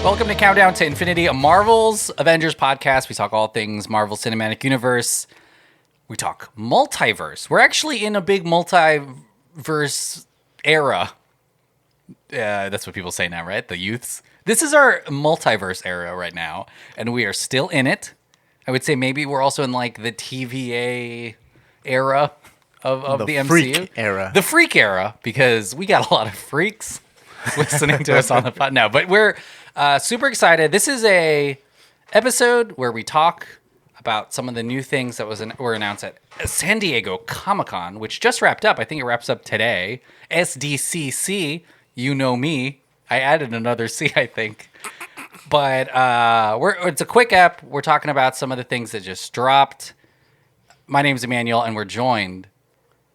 Welcome to Countdown to Infinity, a Marvel's Avengers podcast. We talk all things Marvel Cinematic Universe. We talk multiverse. We're actually in a big multiverse era. That's what people say now, right? The youths. This is our multiverse era right now, and we are still in it. I would say maybe we're also in like the TVA era of the MCU. Freak era. The freak era, because we got a lot of freaks listening to us on the pod. No, but we're super excited. This is a episode where we talk about some of the new things that were announced at San Diego Comic-Con, which just wrapped up. I think it wraps up today. SDCC, you know me. I added another C, I think. But it's a quick ep. We're talking about some of the things that just dropped. My name's Emmanuel, and we're joined,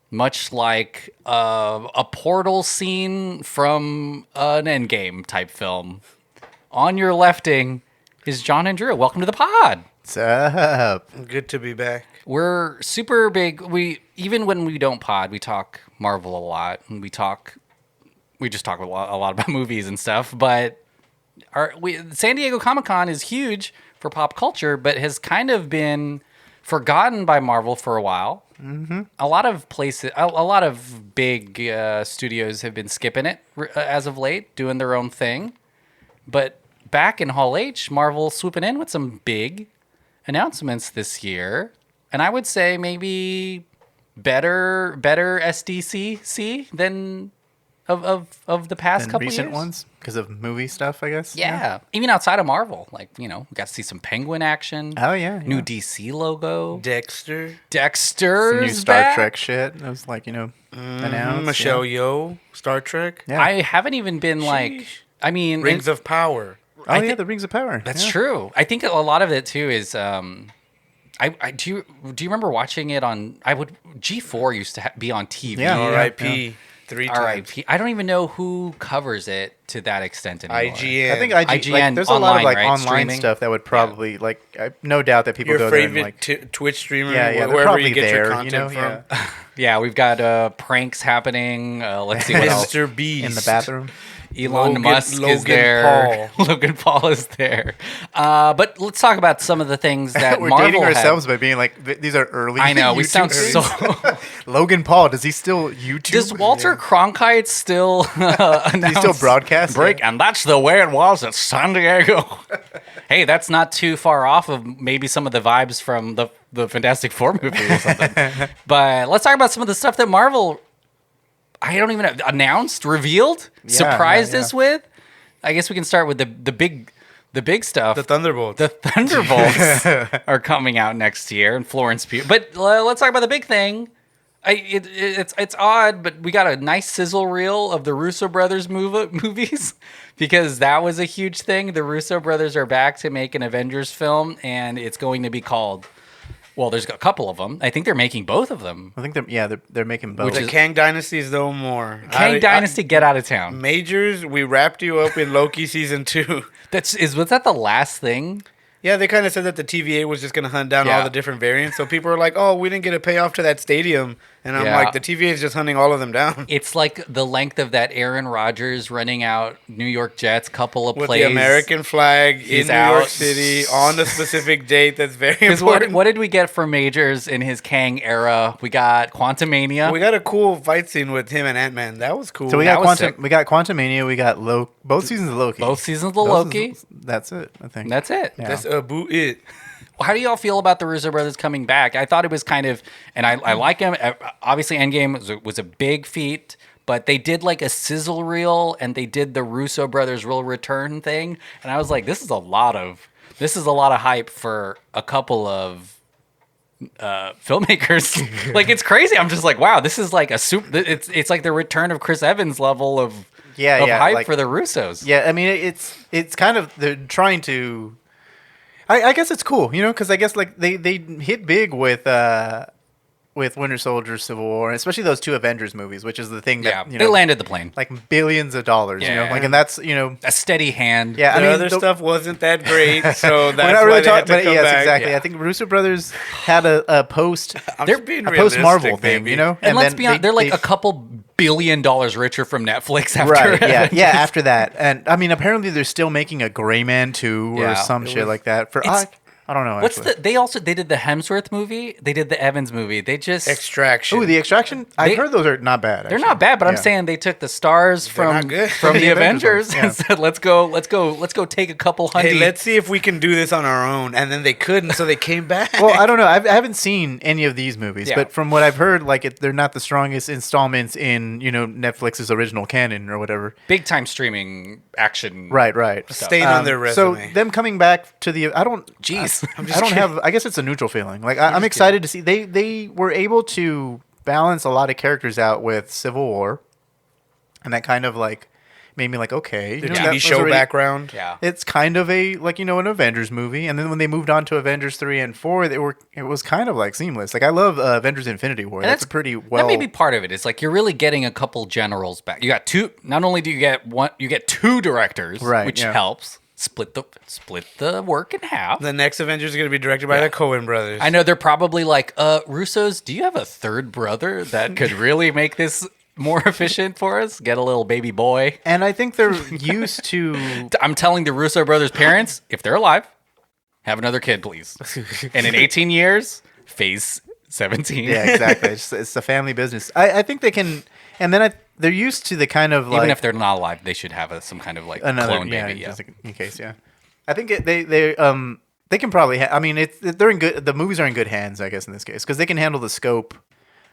much like a portal scene from an Endgame type film. On your lefting is John and Drew. Welcome to the pod. What's up? Good to be back. We're super big. Even when we don't pod, we talk Marvel a lot, and we just talk a lot about movies and stuff. But San Diego Comic-Con is huge for pop culture, but has kind of been forgotten by Marvel for a while. Mm-hmm. A lot of places, a lot of big studios have been skipping it as of late, doing their own thing. But back in Hall H, Marvel swooping in with some big announcements this year, and I would say maybe better SDCC than of the past couple recent years. Ones because of movie stuff, I guess. Yeah, even outside of Marvel, like we got to see some Penguin action. Oh yeah. New DC logo. Dexter's Some new Star Trek shit. That was announced. Michelle Yeoh, Star Trek. Yeah. I haven't even been Rings of Power. Oh yeah, the Rings of Power. That's true. I think a lot of it too is do you remember watching it on G4 used to be on TV. Yeah. R.I.P. 3 times. R.I.P. I don't even know who covers it to that extent anymore. IGN. I think IGN. There's online, a lot of right? online Streaming? stuff that would probably no doubt that people Your go there and favorite Twitch streamer, they're wherever probably you get there, your content from. Yeah. Yeah, we've got pranks happening. Let's see what else. Mr. Beast. In the bathroom. Logan Musk is Logan there. Logan Paul is there. But let's talk about some of the things that We're Marvel dating had. ourselves by being like, these are early. I know, we sound YouTubers. so... Logan Paul, does he still YouTube? Does Walter Cronkite still announce... He still broadcast? Break, and that's the way it was at San Diego. Hey, that's not too far off of maybe some of the vibes from the Fantastic Four movie or something. But let's talk about some of the stuff that Marvel... I don't even know, announced, revealed, surprised us with. I guess we can start with the big stuff. The Thunderbolts. The Thunderbolts are coming out next year, and Florence Pugh. But let's talk about the big thing. It's odd, but we got a nice sizzle reel of the Russo brothers movies because that was a huge thing. The Russo brothers are back to make an Avengers film, and it's going to be called. Well, there's a couple of them. I think they're making both of them. I think they're making both. The Kang Dynasty is no more. Kang Dynasty, get out of town. Majors, we wrapped you up in Loki season 2. Was that the last thing? Yeah, they kind of said that the TVA was just going to hunt down all the different variants. So people are like, oh, we didn't get a payoff to that stadium. And I'm like, the TVA is just hunting all of them down. It's like the length of that Aaron Rodgers running out New York Jets couple of with plays. With the American flag in New York City on a specific date that's very important. What did we get from Majors in his Kang era? We got Quantumania. We got a cool fight scene with him and Ant-Man. That was cool. So we got Quantumania. We got both seasons of Loki. Both seasons of Loki. That's it, I think. That's it. Yeah. That's about it. How do y'all feel about the Russo brothers coming back? I thought it was kind of, and I like him. Obviously, Endgame was a big feat, but they did like a sizzle reel, and they did the Russo brothers will return thing, and I was like, this is a lot of hype for a couple of filmmakers. Like, it's crazy. I'm just like, wow, this is like it's like the return of Chris Evans level of hype for the Russos. Yeah, I mean, it's kind of, they're trying to. I guess it's cool, because I guess like they hit big with Winter Soldier, Civil War, and especially those two Avengers movies, which is the thing that they landed the plane like billions of dollars, like, and that's a steady hand. Yeah, the other stuff wasn't that great, so that's why really they had to come yes, back. exactly. Yeah. I think Russo brothers had a post I'm just being post Marvel thing, baby. and let's be honest, they're like a couple billion richer from Netflix after Right. Yeah. Avengers. Yeah. After that, and I mean, apparently they're still making a Gray Man 2 or Yeah. some shit like that. I don't know. What's actually. they did the Hemsworth movie, they did the Evans movie. They just Extraction. Oh, the Extraction. I've heard those are not bad. they're not bad, but I'm Yeah. saying they took the stars not from good. from the The Avengers Avengers ones, and said, let's go take a couple hundred. Hey, let's see if we can do this on our own. And then they couldn't, so they came back. Well, I don't know. I haven't seen any of these movies, Yeah. but from what I've heard, like they're not the strongest installments in Netflix's original canon or whatever. big time streaming action. Right. Stain on their So resume. them coming back to the Jeez. I don't have. I guess it's a neutral feeling. Like I'm excited to see they were able to balance a lot of characters out with Civil War, and that kind of like made me like, okay, the that TV was show already- background. Yeah. It's kind of a an Avengers movie, and then when they moved on to Avengers 3 and 4, it was kind of like seamless. Like I love Avengers Infinity War. And That's a pretty well. That may be part of it. It's like you're really getting a couple generals back. You got two. Not only do you get one, you get two directors, Right, which yeah. helps split the work in half. The next Avengers is going to be directed by the Coen brothers. I know they're probably like, Russo's, do you have a third brother that could really make this more efficient for us? Get a little baby boy. And I think they're used to. I'm telling the Russo brothers' parents, if they're alive, have another kid, please. And in 18 years, phase 17. Yeah, exactly. It's a family business. I think they can, and then they're used to the kind of like Even if they're not alive, they should have some kind of like clone baby. Yeah. just in case. Yeah, I think they can probably. I mean, they're in good. The movies are in good hands, I guess, in this case, because they can handle the scope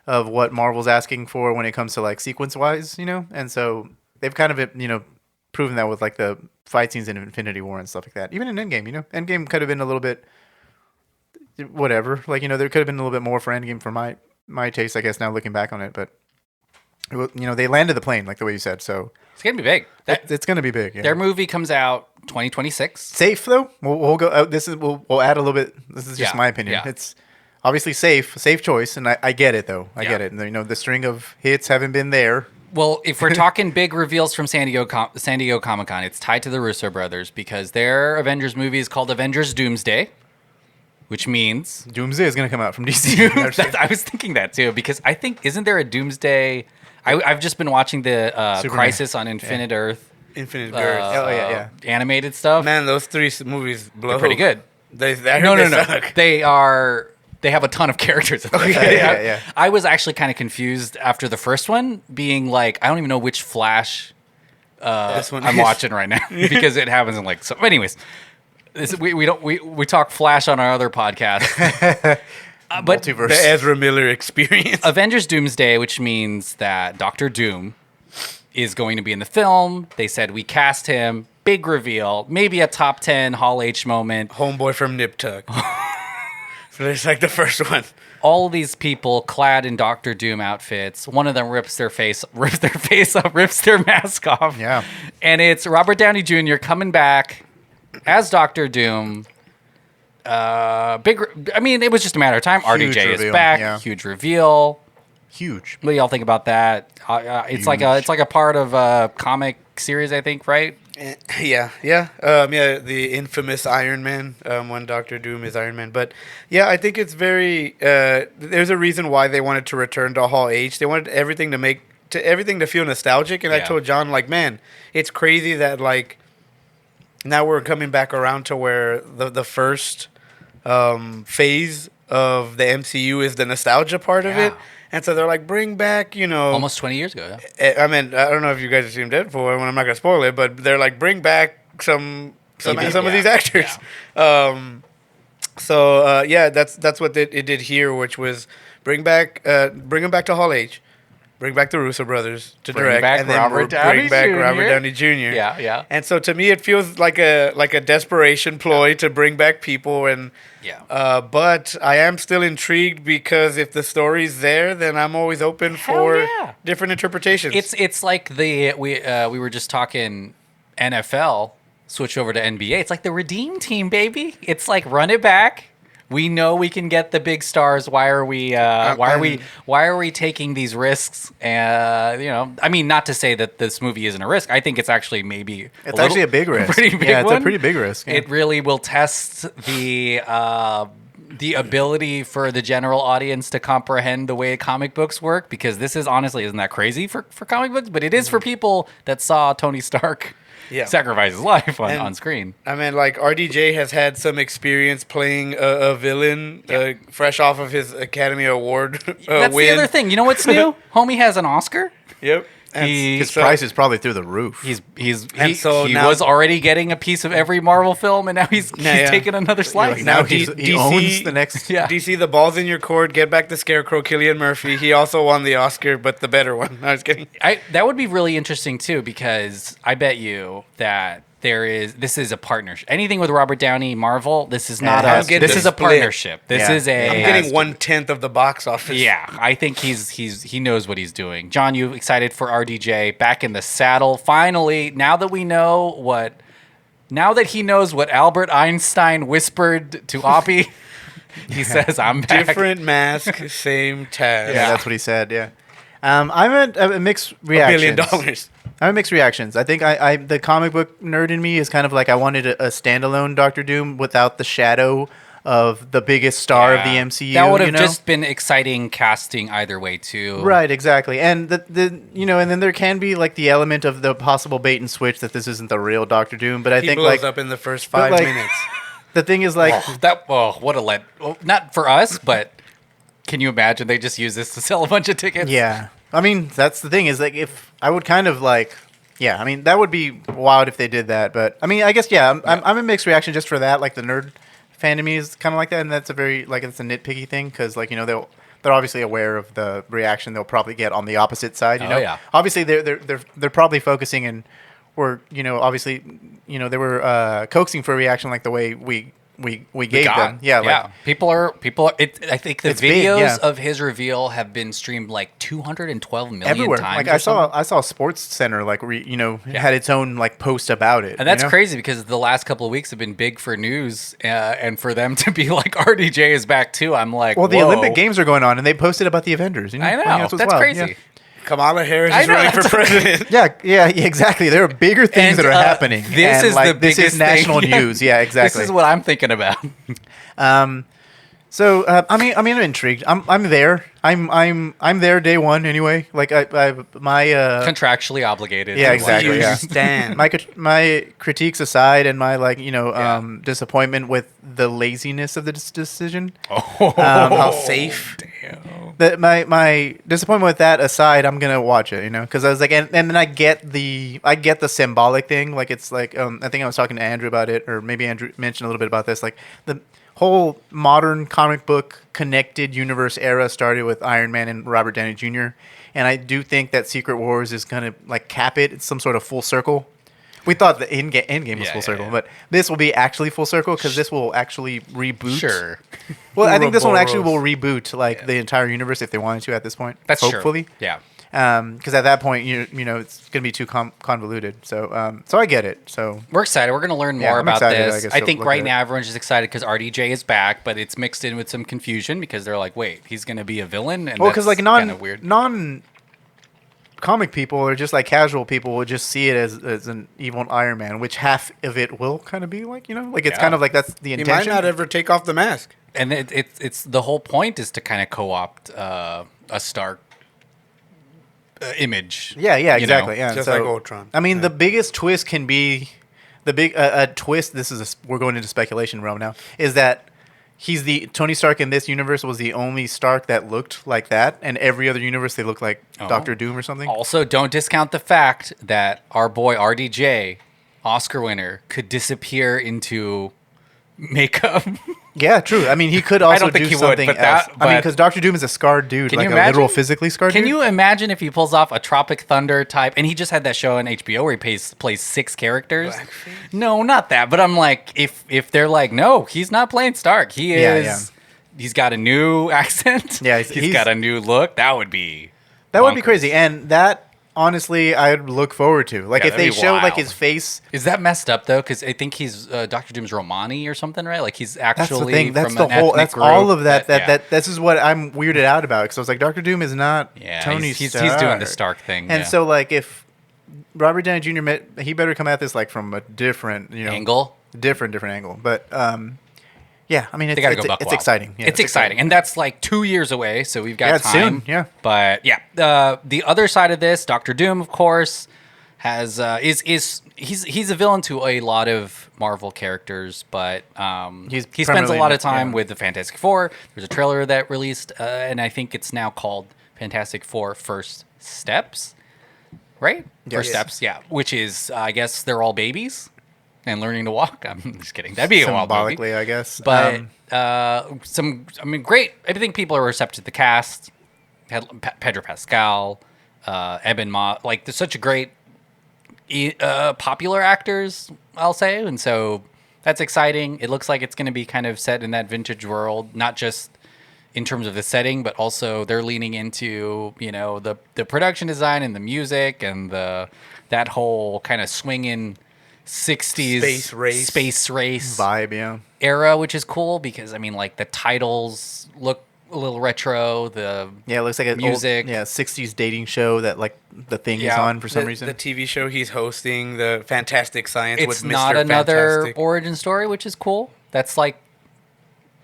of what Marvel's asking for when it comes to like sequence wise, and so they've kind of proven that with like the fight scenes in Infinity War and stuff like that. Even in Endgame, Endgame could have been a little bit whatever. Like there could have been a little bit more for Endgame for my taste, I guess. Now looking back on it, but they landed the plane like the way you said, so It's going to be big. it's going to be big. Yeah. Their movie comes out 2026. Safe though. We'll go. We'll add a little bit. This is just Yeah, my opinion. yeah. It's obviously safe choice, and I get it though. I Yeah. get it. And, the string of hits haven't been there. Well, if we're talking big reveals from San Diego Comic-Con, it's tied to the Russo brothers because their Avengers movie is called Avengers Doomsday, which means Doomsday is going to come out from DC. I was thinking that too because I think isn't there a Doomsday? I've just been watching the Superman. Crisis on Infinite Earth Infinite Earth. Oh, yeah. animated stuff. Man, those three movies blow. They're pretty good. I heard they suck. They have a ton of characters in them. Yeah. I was actually kind of confused after the first one, being like, I don't even know which Flash This one I'm is- watching right now because it happens in like so. Anyways, we talk Flash on our other podcast, but Multiverse. The Ezra Miller experience. Avengers Doomsday, which means that Doctor Doom is going to be in the film. They said we cast him. Big reveal, maybe a top 10 Hall H moment. Homeboy from Nip Tuck. So it's like the first one. All these people clad in Doctor Doom outfits. One of them rips their face off, rips their mask off. Yeah. And it's Robert Downey Jr. coming back as Doctor Doom. It was just a matter of time. Huge RDJ is reveal, back. yeah. Huge reveal. Huge. What do y'all think about that? It's like a part of a comic series, I think, right? Yeah. The infamous Iron Man, when Doctor Doom is Iron Man. But yeah, I think it's very. There's a reason why they wanted to return to Hall H. They wanted everything to feel nostalgic. And I Yeah. told John, like, man, it's crazy that like now we're coming back around to where the first phase of the MCU is the nostalgia part of Yeah. it. And so they're like, bring back, Almost 20 years ago. Yeah. I mean, I don't know if you guys have seen Deadpool, and I'm not gonna spoil it, but they're like, bring back some of these actors. Yeah. That's what it did here, which was bring them back to Hall H, bring back the Russo brothers to Bring direct, back and then Robert Downey bring back Jr. Robert Downey Jr. Yeah. And so to me, it feels like a desperation ploy to bring back people, and Yeah. but I am still intrigued because if the story's there, then I'm always open Hell for yeah. different interpretations. It's like we were just talking NFL, switch over to NBA. It's like the Redeem Team, baby. It's like run it back. We know we can get the big stars. Why are we taking these risks? I mean, not to say that this movie isn't a risk. I think it's actually maybe It's actually a big risk. Pretty big yeah, it's one. a pretty big risk. Yeah. It really will test the the ability for the general audience to comprehend the way comic books work, because this is honestly isn't that crazy for comic books, but it is for people that saw Tony Stark sacrifice his life on screen. I mean, like, RDJ has had some experience playing a villain fresh off of his Academy Award That's win. the other thing. You know what's new? Homie has an Oscar. Yep. His price is probably through the roof. He now- was already getting a piece of every Marvel film, and now he's taking another slice. Now Now he DC owns the next. Yeah. DC, the ball's in your court. Get back the Scarecrow, Cillian Murphy. He also won the Oscar, but the better one. I was kidding. That would be really interesting too, because I bet you that this is a partnership. Anything with Robert Downey, Marvel, this is not has a. to This be. is a partnership. This Yeah. is a. I'm getting 1/10 of the box office. Yeah, I think he knows what he's doing. John, you excited for RDJ back in the saddle? Finally, now that he knows what Albert Einstein whispered to Oppie, he says, "I'm back." Different mask, same task. Yeah, that's what he said. Yeah. I'm a mixed reactions. $1 billion. I have mixed reactions. I think the comic book nerd in me is kind of like I wanted a standalone Doctor Doom without the shadow of the biggest star of the MCU. That would have just been exciting casting either way too. Right, exactly. And and then there can be like the element of the possible bait and switch that this isn't the real Doctor Doom, but I He think blows like up in the first but, 5 like, minutes. the thing is like What a not for us, but can you imagine they just use this to sell a bunch of tickets? yeah. I mean, that's the thing is like if I would kind of like yeah, I mean that would be wild if they did that, but I mean I guess I'm a mixed reaction just for that. Like the nerd fan to me is kind of like that, and that's a very like it's a nitpicky thing because like they're obviously aware of the reaction they'll probably get on the opposite side. You know, yeah. Obviously they're probably focusing and obviously they were coaxing for a reaction like the way we gave them. Yeah, like, People are. I think the It's big, videos yeah. of his reveal have been streamed like 212 million everywhere. times. Like or something. I saw Sports Center like had its own like post about it, And that's you know? crazy because the last couple of weeks have been big for news, and for them to be like RDJ is back too. I'm like, Well, the whoa. Olympic Games are going on, and they posted about the Avengers. You know? I know, Like, what's that's wild. crazy. Yeah. Kamala Harris I is know, running for that's president. Yeah, exactly. There are bigger things And, that are happening. This and, is like, the this biggest is national thing. news. Yeah, exactly. This is what I'm thinking about. So I'm intrigued. I'm there. I'm there day one anyway. Like my Contractually obligated. Yeah, exactly. You Yeah. stand. my critiques aside and my disappointment with the laziness of the decision. How safe. My disappointment with that aside, I'm gonna watch it, because I was like, and then I get the symbolic thing, like it's like I think I was talking to Andrew about it, or maybe Andrew mentioned a little bit about this, like the whole modern comic book connected universe era started with Iron Man and Robert Downey Jr. And I do think that Secret Wars is gonna like cap it. It's some sort of full circle. We thought the Endgame was full circle, but this will be actually full circle because this will actually reboot. Sure. Well, I think this one actually Ouroboros. will reboot like the entire universe if they wanted to at this point. That's hopefully. true. Yeah. Because at that point, it's gonna be too convoluted. So, so I get it. So We're excited. We're going to learn Yeah, more I'm about excited, I this. guess, I to think look right at it. now everyone's just excited because RDJ is back, but it's mixed in with some confusion because they're like, wait, he's going to be a villain? And well, because like kind of weird. non comic people or just like casual people will just see it as an evil Iron Man, which half of it will kind of be like like it's Yeah. kind of like that's the He intention. might not ever take off the mask. And it's the whole point is to kind of co-opt a Stark image. Yeah, you know? exactly. Yeah, Just so, like Ultron. I mean, the biggest twist can be the big twist. This is we're going into speculation realm now. Is that he's the Tony Stark in this universe was the only Stark that looked like that, and every other universe they look like Doctor Doom or something. Also, don't discount the fact that our boy RDJ, Oscar winner, could disappear into makeup. Yeah, true. I mean, he could also don't think do he would, something but else. that- I mean, but- because Doctor Doom is a scarred dude, Can like you a imagine? literal physically scarred Can dude. you imagine if he pulls off a Tropic Thunder type? And he just had that show on HBO where he plays 6 characters. No, not that. But I'm like, if they're like, no, he's not playing Stark. He is. Yeah. He's got a new accent. Yeah, he's got a new look. That would be. That would be bonkers. crazy, and that honestly, I'd look forward to. Like Yeah, if they that'd be show like wild. his face. Is that messed up though? Because I think he's Doctor Doom's Romani or something, right? Like he's That's actually the thing. That's from the an whole. ethnic That's all group of that. yeah. That this is what I'm weirded out about. Because I was like, Doctor Doom is not Yeah, Tony he's Stark. doing the Stark thing. And yeah. so like if Robert Downey Jr. He better come at this like from a different Angle. different angle. But Yeah, I mean, They got to go buck it's wild. exciting. Yeah, it's exciting, and that's like 2 years away, so we've got Yeah, it's time. soon, yeah. But yeah, the other side of this, Doctor Doom, of course, has he's a villain to a lot of Marvel characters, but he spends a primarily lot of time yeah. with the Fantastic Four. There's a trailer that released, and I think it's now called Fantastic Four: First Steps, right? Yes. First Steps, yeah. Which is, I guess, they're all babies and learning to walk. I'm just kidding. That'd be a wild movie. Symbolically, I guess. But great. I think people are receptive to the cast. Pedro Pascal, Eben Ma, like, there's such a great popular actors, I'll say, and so that's exciting. It looks like it's going to be kind of set in that vintage world, not just in terms of the setting, but also they're leaning into, you know, the production design and the music and that whole kind of swinging 60s space race Vibe, yeah. era, which is cool because I mean, like, the titles look a little retro. Yeah, it looks like a music. old, 60s dating show that, like, the thing is Yeah. on for some reason. The TV show he's hosting, the Fantastic Science It's with Mr. not another Fantastic. origin story, which is cool. That's like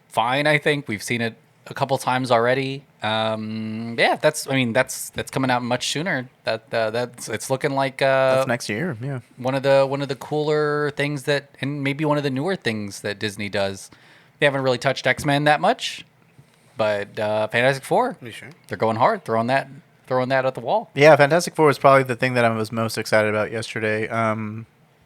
fine. I think we've seen it a couple times already. That's coming out much sooner. It's looking like That's next year, yeah. one of the cooler things and maybe one of the newer things that Disney does. They haven't really touched X-Men that much, but Fantastic Four, You sure? they're going hard, throwing that at the wall. Yeah, Fantastic Four is probably the thing that I was most excited about yesterday.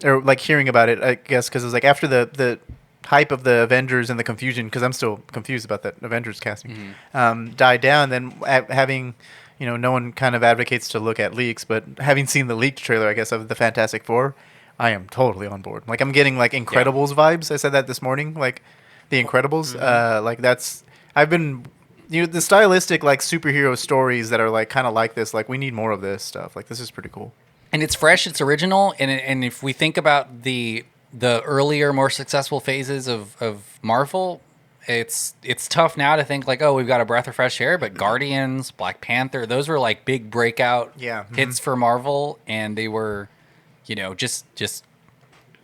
Or like hearing about it, I guess, because it was like after the hype of the Avengers and the confusion, because I'm still confused about that Avengers casting, died down. Then having, you know, no one kind of advocates to look at leaks, but having seen the leaked trailer, I guess, of the Fantastic Four, I am totally on board. Like, I'm getting like Incredibles vibes. I said that this morning, like the Incredibles. Like, I've been, you know, the stylistic like superhero stories that are like kind of like this. Like, we need more of this stuff. Like, this is pretty cool. And it's fresh, it's original, and if we think about the earlier, more successful phases of Marvel, it's tough now to think like, oh, we've got a breath of fresh air. But Guardians, Black Panther, those were like big breakout hits for Marvel, and they were, you know, just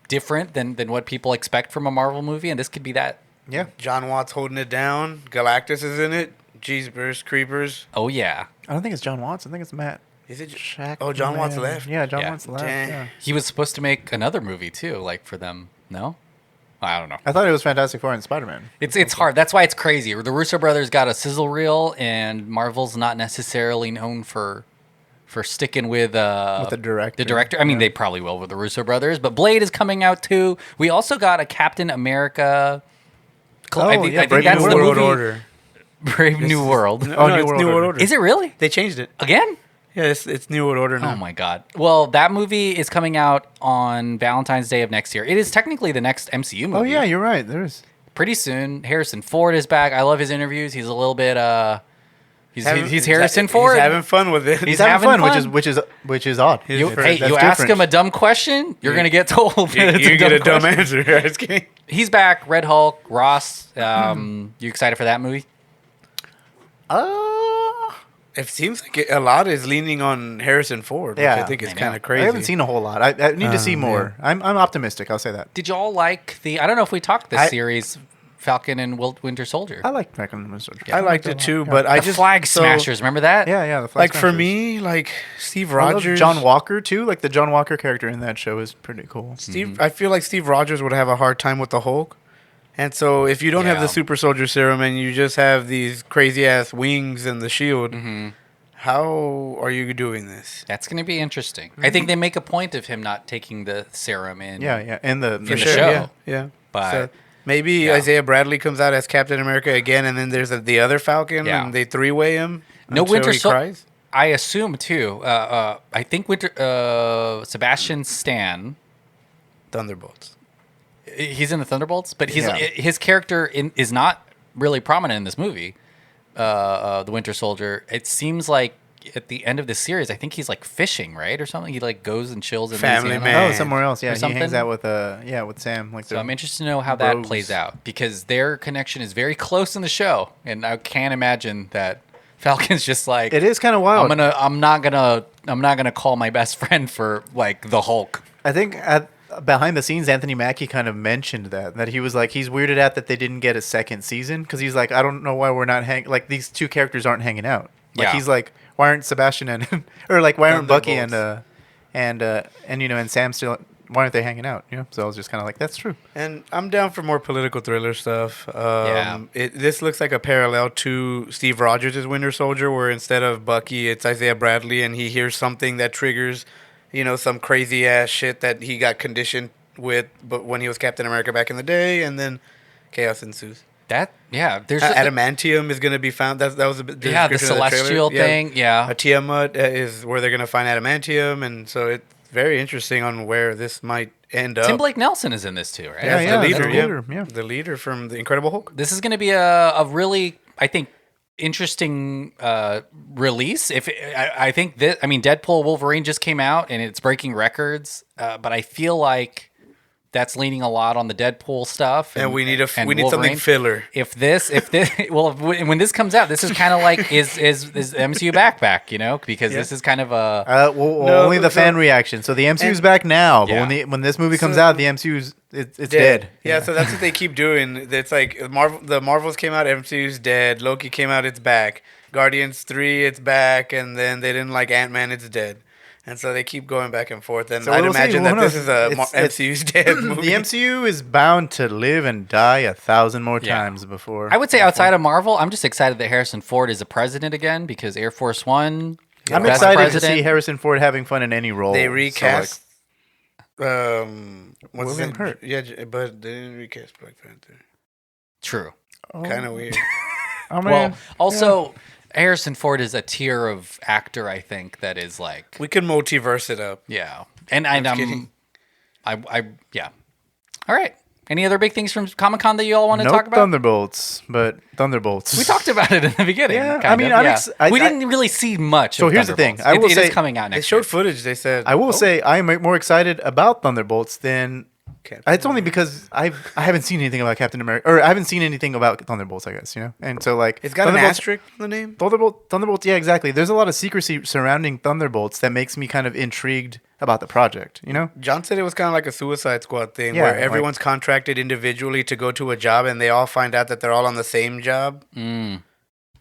different than what people expect from a Marvel movie, and this could be that. Yeah. John Watts holding it down. Galactus is in it. Jeepers Creepers. Oh yeah, I don't think it's John Watts. I think it's Matt. Is it? Shaq. Oh, John Watts left. Yeah, John Yeah. Watts left. Dang. Yeah. he was supposed to make another movie too, like for them. No, I don't know. I thought it was Fantastic Four and Spider-Man. It's hard. That's why it's crazy. The Russo brothers got a sizzle reel, and Marvel's not necessarily known for sticking with the director. The director. I mean, they probably will with the Russo brothers. But Blade is coming out too. We also got a Captain America. I think Brave that's New the World movie. Order. Brave New World. No, Oh, no, New it's World New World Order. Order. Is it really They changed it. again? Yeah, it's New World Order now. Oh my god. Well, that movie is coming out on Valentine's Day of next year. It is technically the next MCU movie. Oh yeah, you're right. There is. Pretty soon. Harrison Ford is back. I love his interviews. He's a little bit he's Harrison Ford. He's having fun with it. He's Having having fun, fun. which is odd. You That's ask different. him a dumb question, you're gonna get told. You it's get a dumb question. answer. It's kidding. He's back. Red Hulk. Ross. You excited for that movie? It seems like a lot is leaning on Harrison Ford, which Yeah. I think is I know. kind of crazy. I haven't seen a whole lot. I need to see more. I'm optimistic. I'll say that. Did y'all like I don't know if we talked this I- series, Falcon and Winter Soldier. I like Franklin and Soldier. I liked it too, but I the just Flag so- Smashers. Remember that? Yeah, the Flag Like for Smashers. me, like Steve I love Rogers, John Walker too. Like the John Walker character in that show is pretty cool. I feel like Steve Rogers would have a hard time with the Hulk. And so if you don't have Yeah. the super soldier serum and you just have these crazy ass wings and the shield, how are you doing this? That's going to be interesting. I think they make a point of him not taking the serum in. Yeah, and the the show. Yeah. But- So maybe Yeah. Isaiah Bradley comes out as Captain America again, and then there's the other Falcon, Yeah. and they three-way him. No until Winter he Soldier. cries. I assume too. I think Sebastian Stan. Thunderbolts. He's in the Thunderbolts, but Yeah. his character is not really prominent in this movie. The Winter Soldier. It seems like at the end of the series, I think he's like fishing, right, or something. He like goes and chills in Family Louisiana. man. Oh, somewhere else. Yeah, Or he something? hangs out with with Sam. Like So they're I'm interested to know how that bros. plays out because their connection is very close in the show, and I can't imagine that Falcon's just like It is kind of wild. I'm not gonna call my best friend for like the Hulk. I think behind the scenes, Anthony Mackie kind of mentioned that he was like, he's weirded out that they didn't get a second season because he's like, I don't know why we're not like these two characters aren't hanging out. Like Yeah. he's like, why aren't Sebastian and or like why aren't Bucky Thunderbolts. and you know and Sam still, why aren't they hanging out? You know, so I was just kind of like, that's true. And I'm down for more political thriller stuff. Yeah. This looks like a parallel to Steve Rogers' Winter Soldier, where instead of Bucky, it's Isaiah Bradley, and he hears something that triggers, some crazy ass shit that he got conditioned with, but when he was Captain America back in the day, and then chaos ensues. There's Adamantium is going to be found. That was a bit. the celestial thing. Yeah. A Tiamat is where they're going to find adamantium, and so it's very interesting on where this might end up. Tim Blake Nelson is in this too, right? Yeah, the that's leader, the leader, yeah. the leader from the Incredible Hulk. This is going to be a really, I think, interesting release. I think that, I mean, Deadpool Wolverine just came out and it's breaking records, but I feel like that's leaning a lot on the Deadpool stuff, And we need something Wolverine. filler. If well, when this comes out, this is kind of like is MCU back, because this is kind of a Well, only the fan reaction. So the MCU's back now, but Yeah. when this movie comes out, the MCU's it's dead. Yeah, so that's what they keep doing. It's like the Marvels came out, MCU's dead. Loki came out, it's back. Guardians 3, it's back, and then they didn't like Ant-Man, it's dead. And so they keep going back and forth. And So I'd we'll see. imagine Well, that no, this is a it's- MCU's dead movie. The MCU is bound to live and die 1,000 more Yeah. times before. I would say outside of Marvel, I'm just excited that Harrison Ford is a president again because Air Force One. I'm best excited to president. see Harrison Ford having fun in any role. They So, recast. What's William his Hurt. Yeah, but they didn't recast Black Panther. True. Kind of weird. Oh, Well, man. also Harrison Ford is a tier of actor, I think, that is like, We can multiverse it up. yeah, and kidding. yeah. All right. Any other big things from Comic Con that you all want to No talk about? Thunderbolts, but Thunderbolts. We talked about it in the beginning. Yeah, kind I mean, of, I'm we didn't really see much. So of here's the thing. Thunderbolts. I will it is say- coming out They next showed year. footage. They said. I will say I am more excited about Thunderbolts than. Captain It's only because I haven't seen anything about Captain America, or I haven't seen anything about Thunderbolts, I guess, and so like It's got an Thunderbolts- asterisk in the name. Thunderbolts, yeah, exactly. There's a lot of secrecy surrounding Thunderbolts that makes me kind of intrigued about the project, John said it was kind of like a Suicide Squad thing, Yeah, where like- everyone's contracted individually to go to a job, and they all find out that they're all on the same job, and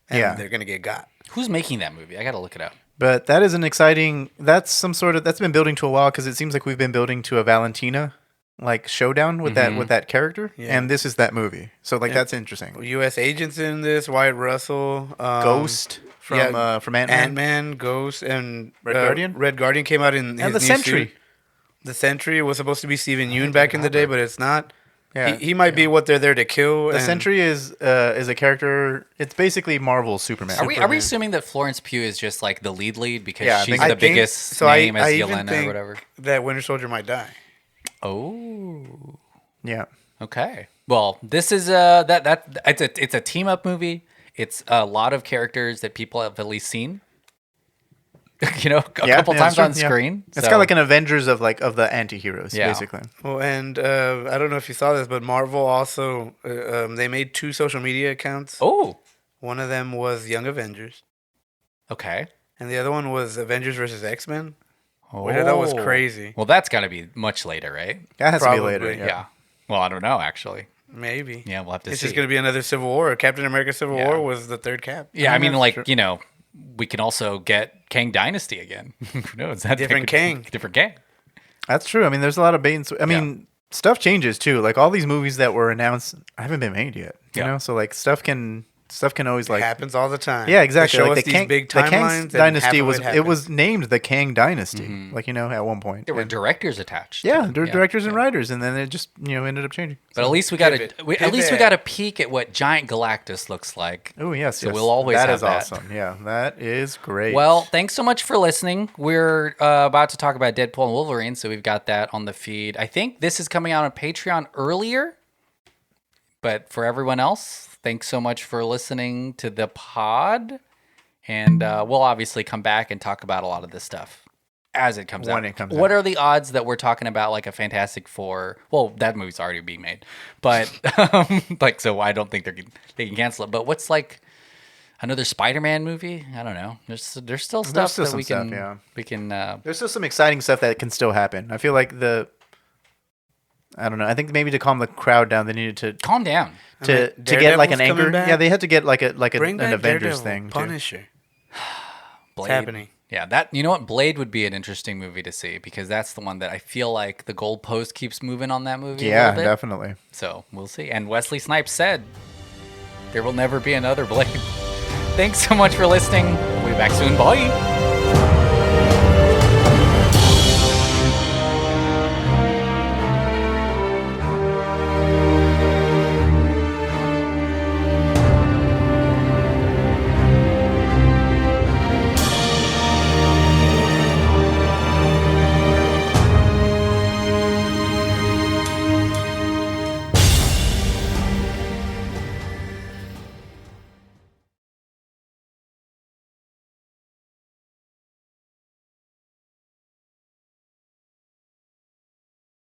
Yeah. they're gonna get got. Who's making that movie? I got to look it up. But that is an exciting. That's been building to a while because it seems like we've been building to a Valentina like showdown with that character, Yeah. and this is that movie. So like that's interesting. U.S. agents in this. Wyatt Russell, Ghost from Ant-Man. Ant-Man, Ghost, and Red Guardian? Red Guardian came out in his And the new Sentry. suit. The Sentry was supposed to be Steven Yeun back in the day, but it's not. Yeah. He might be what they're there to kill. The and Sentry is a character. It's basically Marvel's Superman. Are we assuming that Florence Pugh is just like the lead because Yeah, I she's think- the I think- biggest so name I as even Yelena or think whatever? that Winter Soldier might die. Oh. Yeah. Okay. Well, this is it's a team up movie. It's a lot of characters that people have at least seen. a couple times that's true, on screen. It's kind of like an Avengers of the anti-heroes, Yeah. basically. Well, and I don't know if you saw this, but Marvel also they made 2 social media accounts. Oh. One of them was Young Avengers, Okay. and the other one was Avengers versus X-Men. Oh. Which I thought was crazy. Well, that's got to be much later, right? That has Probably, to be later. Yeah. Well, I don't know actually. Maybe. Yeah, we'll have to It's see. just going to be another Civil War. Captain America Civil Yeah. War was the third cap. Yeah, I mean, that's like true. we can also get Kang Dynasty again. Who knows? That Different Kang. Different Kang. That's true. I mean, there's a lot of bait and switch. I mean, stuff changes too. Like all these movies that were announced haven't been made yet. You Yeah. know, so like stuff can always It like happens all the time. yeah, exactly. They show Like us these big timelines. Kang and Dynasty half of was it it happens. was named the Kang Dynasty. Like at one point. There were And- directors attached. to yeah, them. they're directors and writers, and then it just ended up changing. But at least we got Pivot. at least we Pivot. got a peek at what Giant Galactus looks like. Oh yes, So yes. we'll always that have is that. awesome. Yeah, that is great. Well, thanks so much for listening. We're about to talk about Deadpool and Wolverine, so we've got that on the feed. I think this is coming out on Patreon earlier, but for everyone else, thanks so much for listening to the pod. And we'll obviously come back and talk about a lot of this stuff as it comes out. When it comes What out. are the odds that we're talking about like a Fantastic Four? Well, that movie's already being made, but so I don't think they can cancel it. But what's like another Spider-Man movie? I don't know. There's still stuff still that some we stuff, can yeah. we can. There's still some exciting stuff that can still happen. I feel like I don't know. I think maybe to calm the crowd down, they needed to Calm down. to mean, get like an Daredevil's coming anchor. back. Yeah, they had to get like Bring an back Avengers Daredevil, thing. Too. Punisher. Blade. happening. Yeah, that you know what, Blade would be an interesting movie to see because that's the one that I feel like the goalpost keeps moving on that movie. Yeah, a little bit. definitely. So we'll see. And Wesley Snipes said there will never be another Blade. Thanks so much for listening. We'll be back soon. Bye.